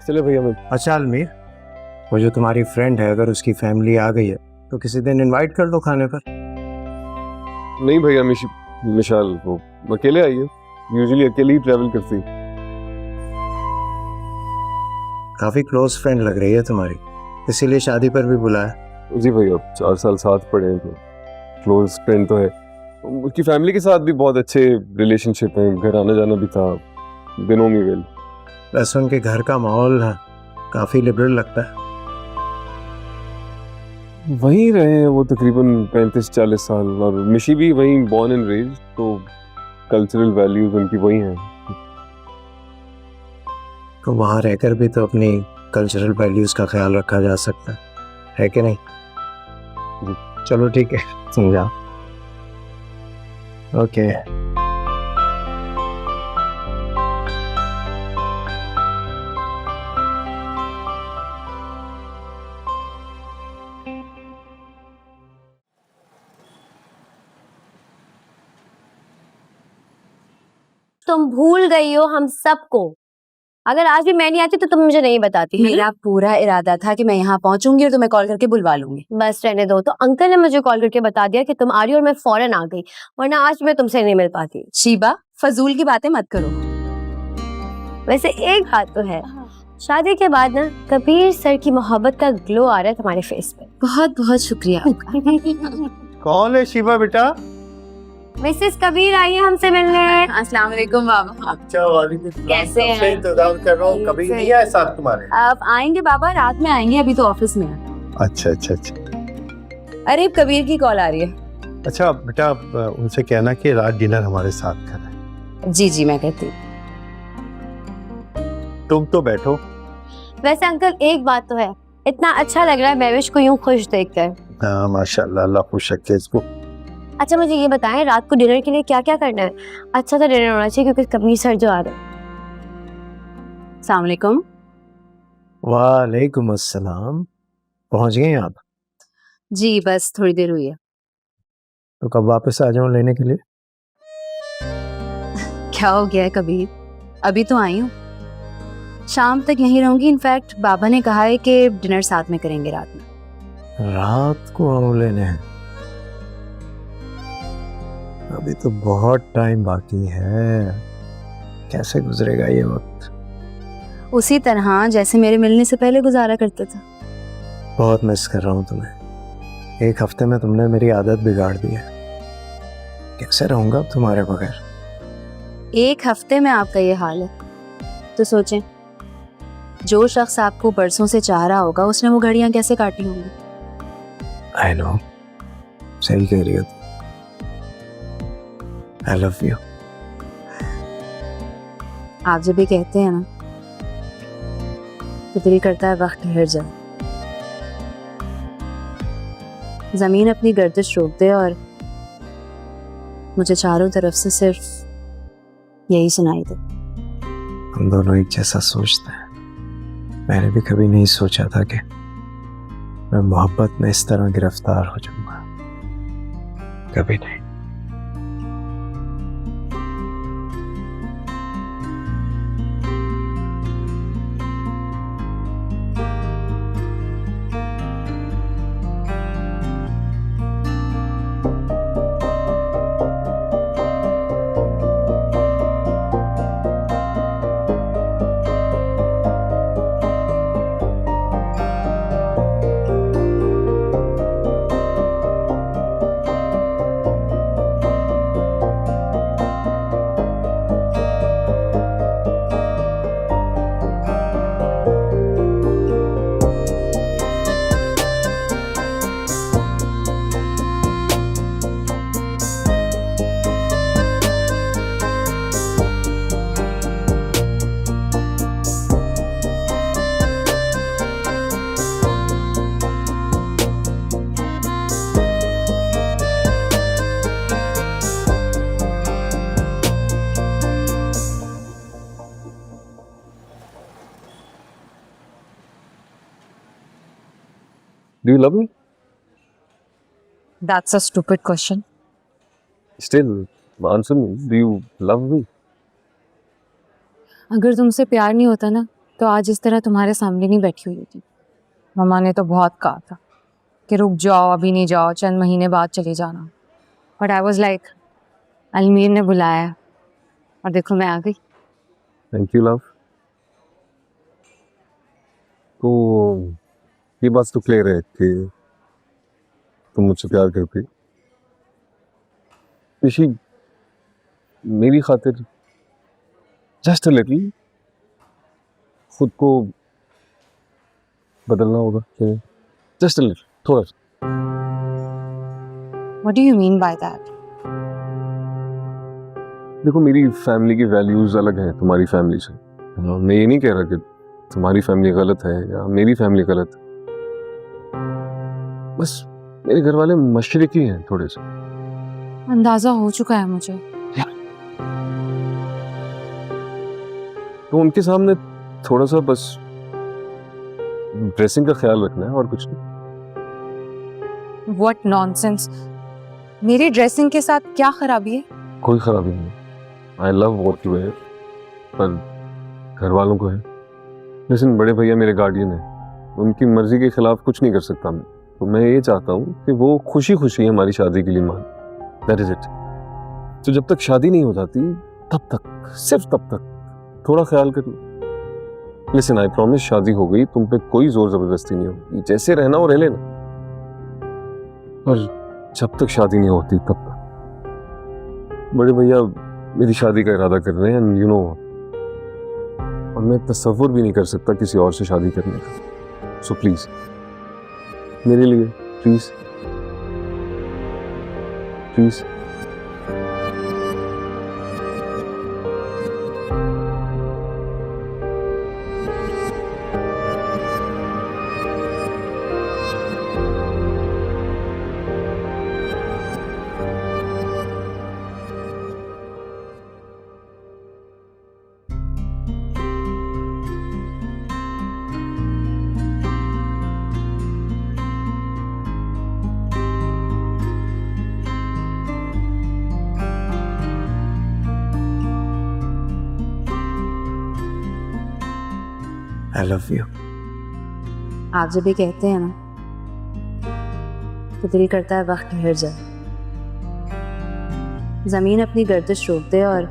चले भैया मैं। अच्छा अलमीर, वो जो तुम्हारी फ्रेंड है अगर उसकी फैमिली आ गई है तो किसी दिन इनवाइट कर दो खाने पर। नहीं भैया मिशाल वो अकेले आई है, यूजुअली अकेले ही ट्रैवल करती। काफी क्लोज फ्रेंड लग रही है तुम्हारी, इसीलिए शादी पर भी बुलाया। जी भैया 4 साल साथ पढ़े हैं तो क्लोज फ्रेंड तो है। उसकी फैमिली के साथ भी बहुत अच्छे रिलेशनशिप हैं, घर आना जाना भी था, दिनों में वेल। वैसे उनके घर का माहौल काफी लिबरल लगता है। वहीं रहे हैं वो तकरीबन 35-40 साल, और मिशी भी वहीं बॉर्न एंड रेज, तो कल्चरल वैल्यूज उनकी वही हैं। तो वहां रहकर भी तो अपनी कल्चरल वैल्यूज का ख्याल रखा जा सकता है कि नहीं? चलो ठीक है, समझा। ओके। तुम भूल गई हो हम सबको। अगर आज भी मैं नहीं आती तो तुम मुझे नहीं बताती। मेरा पूरा इरादा था कि मैं यहाँ पहुंचूंगी और तुम्हें कॉल करके बुलवा लूंगी। बस रहने दो। तो अंकल ने मुझे कॉल करके बता दिया कि तुम आ रही हो और मैं फौरन आ गई, वरना आज मैं तुमसे नहीं मिल पाती। शीबा, फजूल की बातें मत करो। वैसे एक बात तो है, शादी के बाद ना कबीर सर की मोहब्बत का ग्लो आ रहा है तुम्हारे फेस पे। बहुत बहुत शुक्रिया। कौन है शिवा बेटा? मिसेस कबीर आई है हमसे मिलने। अस्सलाम वालेकुम बाबा। अच्छा वालेकुम सलाम। कैसे हैं? कब से इंतजार कर रहा हूँ, कभी नहीं आए साथ तुम्हारे। अब आएंगे बाबा, रात में आएंगे, अभी तो ऑफिस में है। अच्छा अच्छा अच्छा। अरे कबीर की कॉल आ रही है। अच्छा बेटा, उनसे कहना कि रात डिनर हमारे साथ करें। जी जी मैं कहती। तुम तो बैठो। वैसे अंकल एक बात तो है, इतना अच्छा लग रहा है महविश को यूं खुश देखकर। हाँ माशाल्लाह, अल्लाह खुश रखे इसको। अच्छा मुझे ये बताएं, रात को डिनर के लिए क्या क्या करना है? अच्छा सा डिनर होना चाहिए क्योंकि कबीर सर जो आ रहे हैं। अस्सलाम वालेकुम। वालेकुम अस्सलाम। पहुंच गए आप? जी बस थोड़ी देर हुई है। तो कब वापस आ जाऊं लेने के लिए? क्या हो गया है कबीर, अभी तो आई हूँ, शाम तक यहीं रहूंगी। इनफैक्ट बाबा ने कहा है कि डिनर साथ में करेंगे रात में। रात को आऊं लेने हैं? अभी तो बहुत टाइम बाकी है, कैसे गुजरेगा ये वक्त? उसी तरह जैसे मेरे मिलने से पहले गुजारा करते थे। बहुत मिस कर रहा हूँ तुम्हें। एक हफ्ते में तुमने मेरी आदत बिगाड़ दी है, कैसे रहूंगा अब तुम्हारे बगैर? एक हफ्ते में आपका ये हाल है तो सोचें, जो शख्स आपको बरसों से चाह रहा होगा उसने वो घड़ियां कैसे काटी होंगी। आई नो, सही कह रही हो। I love you. आप जब भी कहते हैं ना तो दिल करता है वक्त ठहर जाए, जमीन अपनी गर्दिश रोक दे और मुझे चारों तरफ से सिर्फ यही सुनाई दे। हम दोनों एक जैसा सोचते हैं। मैंने भी कभी नहीं सोचा था कि मैं मोहब्बत में इस तरह गिरफ्तार हो जाऊंगा, कभी नहीं। Do you love me? That's a stupid question. Still, answer me. Do you love me? अगर तुमसे प्यार नहीं होता ना तो आज इस तरह तुम्हारे सामने नहीं बैठी हुई थी। मम्मा ने तो बहुत कहा था कि रुक जाओ, अभी नहीं जाओ, चंद महीने बाद चले जाना। बट आई वॉज लाइक, अलमीर ने बुलाया और देखो मैं आ गई। Thank you love. तो ये बात तो क्लियर है कि तुम मुझसे प्यार करती। ऋषि, मेरी खातिर जस्ट अ लिटिल खुद को बदलना होगा। जस्ट अ लिटिल, थोड़ा सा। What do you mean by that? देखो, मेरी फैमिली की वैल्यूज अलग हैं तुम्हारी फैमिली से। मैं ये नहीं कह रहा कि तुम्हारी फैमिली गलत है या मेरी फैमिली गलत है, बस मेरे घर वाले मशरिकी हैं थोड़े से। अंदाजा हो चुका है मुझे। तो उनके सामने थोड़ा सा बस ड्रेसिंग का ख्याल रखना है और कुछ नहीं। What nonsense. मेरी ड्रेसिंग के साथ क्या खराबी है? कोई खराबी नहीं। I love what you wear, पर घर वालों को है। लेकिन बड़े भैया मेरे गार्डियन हैं, उनकी मर्जी के खिलाफ कुछ नहीं कर सकता मैं। तो मैं ये चाहता हूँ कि वो खुशी खुशी हमारी शादी के लिए मान। That is it. तो जब तक शादी नहीं हो जाती तब तक, सिर्फ तब तक थोड़ा ख्याल कर लो। लिसन, आई प्रॉमिस, शादी हो गई, तुम पे कोई जोर जबरदस्ती नहीं होगी। जैसे रहना वो रह लेना, और जब तक शादी नहीं होती तब तक। बड़े भैया मेरी शादी का इरादा कर रहे हैं, एंड यू नो, और मैं तसव्वुर भी नहीं कर सकता किसी और से शादी करने का। सो प्लीज मेरे लिए, please please. I love you. आप जब भी कहते हैं ना तो दिल करता है वक्त ठहर जाए, ज़मीन अपनी गर्दिश रोक दे और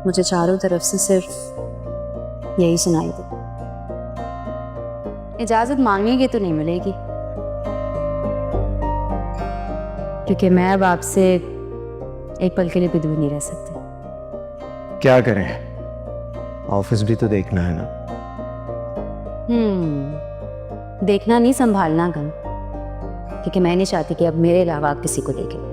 मुझे चारों तरफ से सिर्फ यही सुनाई दे। इजाज़त मांगेंगे तो नहीं मिलेगी, क्योंकि मैं अब आपसे एक पल के लिए भी दूर नहीं रह सकती। क्या करें, ऑफिस भी तो देखना है ना। देखना नहीं, संभालना गम, क्योंकि मैं नहीं चाहती कि अब मेरे अलावा आप किसी को देखें।